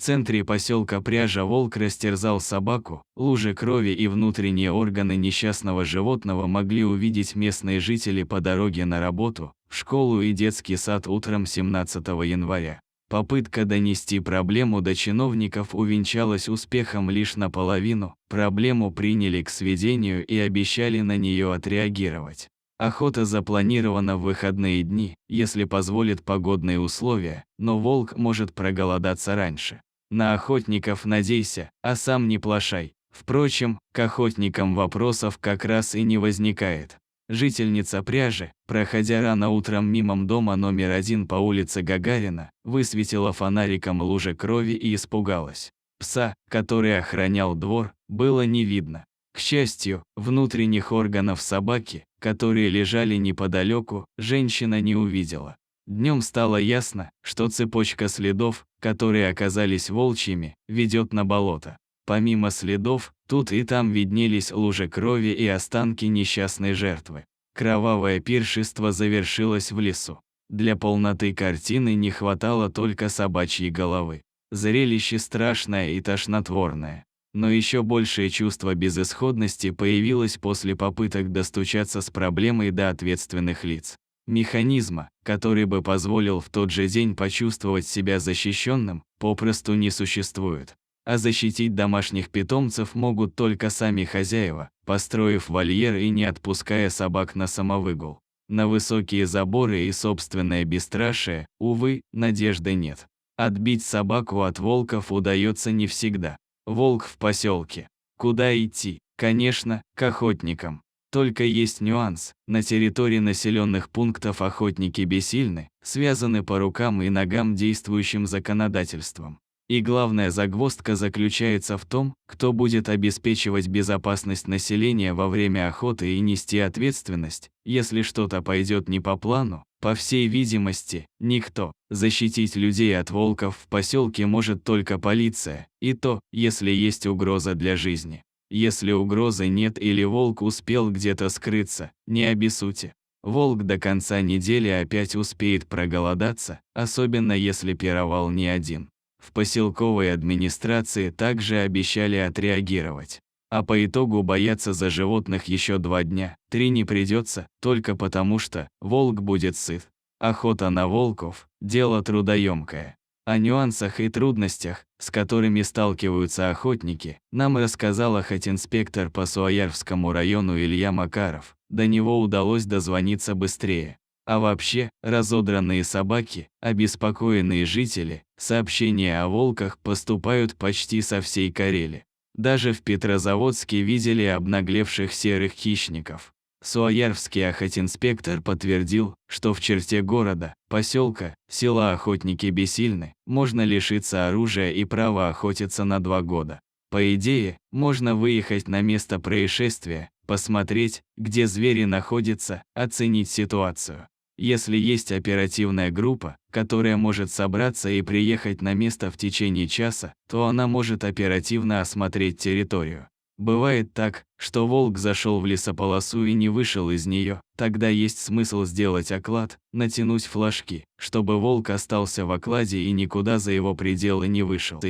центре поселка Пряжа волк растерзал собаку, лужи крови и внутренние органы несчастного животного могли увидеть местные жители по дороге на работу, в школу и детский сад утром 17 января. Попытка донести проблему до чиновников увенчалась успехом лишь наполовину, проблему приняли к сведению и обещали на нее отреагировать. Охота запланирована в выходные дни, если позволят погодные условия, но волк может проголодаться раньше. На охотников надейся, а сам не плашай. Впрочем, к охотникам вопросов как раз и не возникает. Жительница Пряжи, проходя рано утром мимо дома номер 1 по улице Гагарина, высветила фонариком лужи крови и испугалась. Пса, который охранял двор, было не видно. К счастью, внутренних органов собаки, которые лежали неподалеку, женщина не увидела. Днем стало ясно, что цепочка следов, которые оказались волчьими, ведет на болото. Помимо следов, тут и там виднелись лужи крови и останки несчастной жертвы. Кровавое пиршество завершилось в лесу. Для полноты картины не хватало только собачьей головы. Зрелище страшное и тошнотворное. Но еще большее чувство безысходности появилось после попыток достучаться с проблемой до ответственных лиц. Механизма, который бы позволил в тот же день почувствовать себя защищенным, попросту не существует. А защитить домашних питомцев могут только сами хозяева, построив вольер и не отпуская собак на самовыгул. На высокие заборы и собственное бесстрашие, увы, надежды нет. Отбить собаку от волков удается не всегда. Волк в поселке. Куда идти? Конечно, к охотникам. Только есть нюанс. На территории населенных пунктов охотники бессильны, связаны по рукам и ногам действующим законодательством. И главная загвоздка заключается в том, кто будет обеспечивать безопасность населения во время охоты и нести ответственность, если что-то пойдет не по плану. По всей видимости, никто. Защитить людей от волков в поселке может только полиция, и то, если есть угроза для жизни. Если угрозы нет или волк успел где-то скрыться, не обессудьте. Волк до конца недели опять успеет проголодаться, особенно если пировал не один. В поселковой администрации также обещали отреагировать. А по итогу бояться за животных еще 2 дня, 3 не придется, только потому что волк будет сыт. Охота на волков – дело трудоемкое. О нюансах и трудностях, с которыми сталкиваются охотники, нам рассказал охотинспектор по Суоярвскому району Илья Макаров. До него удалось дозвониться быстрее. А вообще, разодранные собаки, обеспокоенные жители, сообщения о волках поступают почти со всей Карелии. Даже в Петрозаводске видели обнаглевших серых хищников. Суоярвский охотинспектор подтвердил, что в черте города, поселка, села охотники бессильны, можно лишиться оружия и права охотиться на 2 года. По идее, можно выехать на место происшествия, посмотреть, где звери находятся, оценить ситуацию. Если есть оперативная группа, которая может собраться и приехать на место в течение часа, то она может оперативно осмотреть территорию. Бывает так, что волк зашел в лесополосу и не вышел из нее, тогда есть смысл сделать оклад, натянуть флажки, чтобы волк остался в окладе и никуда за его пределы не вышел.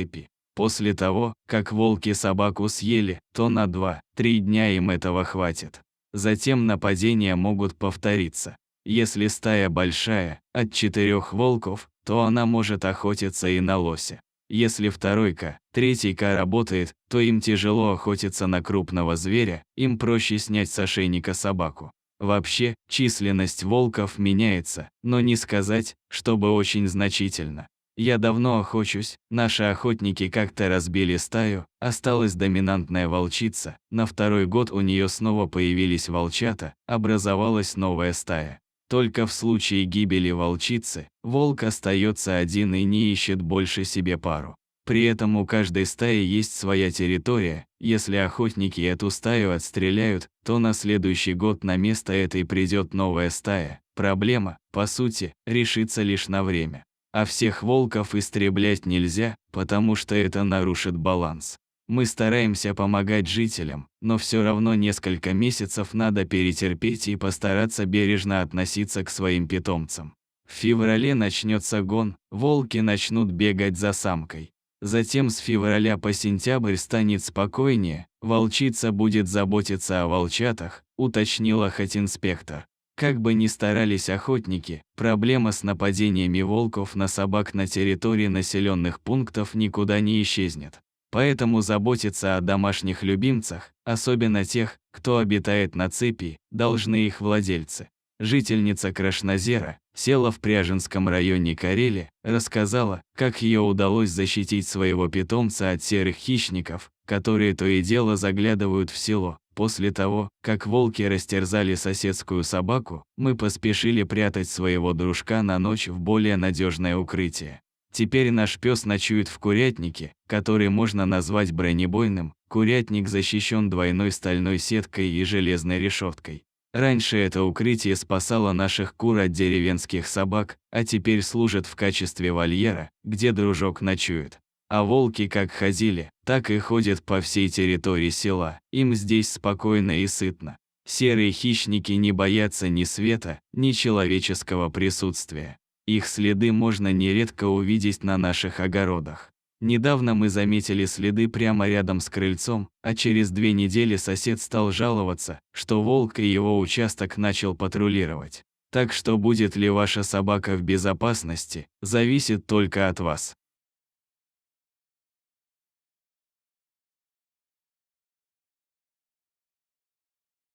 После того, как волки собаку съели, то на 2-3 дня им этого хватит. Затем нападения могут повториться. Если стая большая, от 4 волков, то она может охотиться и на лося. Если 2-ка, 3-ка работает, то им тяжело охотиться на крупного зверя, им проще снять с ошейника собаку. Вообще, численность волков меняется, но не сказать, чтобы очень значительно. Я давно охочусь, наши охотники как-то разбили стаю, осталась доминантная волчица, на 2-й год у нее снова появились волчата, образовалась новая стая. Только в случае гибели волчицы, волк остается один и не ищет больше себе пару. При этом у каждой стаи есть своя территория, если охотники эту стаю отстреляют, то на следующий год на место этой придет новая стая. Проблема, по сути, решится лишь на время. А всех волков истреблять нельзя, потому что это нарушит баланс. Мы стараемся помогать жителям, но все равно несколько месяцев надо перетерпеть и постараться бережно относиться к своим питомцам. В феврале начнется гон, волки начнут бегать за самкой. Затем с февраля по сентябрь станет спокойнее, волчица будет заботиться о волчатах, уточнила хотинспектор. Как бы ни старались охотники, проблема с нападениями волков на собак на территории населенных пунктов никуда не исчезнет. Поэтому заботиться о домашних любимцах, особенно тех, кто обитает на цепи, должны их владельцы. Жительница Крашнозера, села в Пряженском районе Карели, рассказала, как ее удалось защитить своего питомца от серых хищников, которые то и дело заглядывают в село. После того, как волки растерзали соседскую собаку, мы поспешили прятать своего дружка на ночь в более надежное укрытие. Теперь наш пес ночует в курятнике, который можно назвать бронебойным. Курятник защищен двойной стальной сеткой и железной решеткой. Раньше это укрытие спасало наших кур от деревенских собак, а теперь служит в качестве вольера, где дружок ночует. А волки как ходили, так и ходят по всей территории села, им здесь спокойно и сытно. Серые хищники не боятся ни света, ни человеческого присутствия. Их следы можно нередко увидеть на наших огородах. Недавно мы заметили следы прямо рядом с крыльцом, а через 2 недели сосед стал жаловаться, что волк и его участок начал патрулировать. Так что будет ли ваша собака в безопасности, зависит только от вас.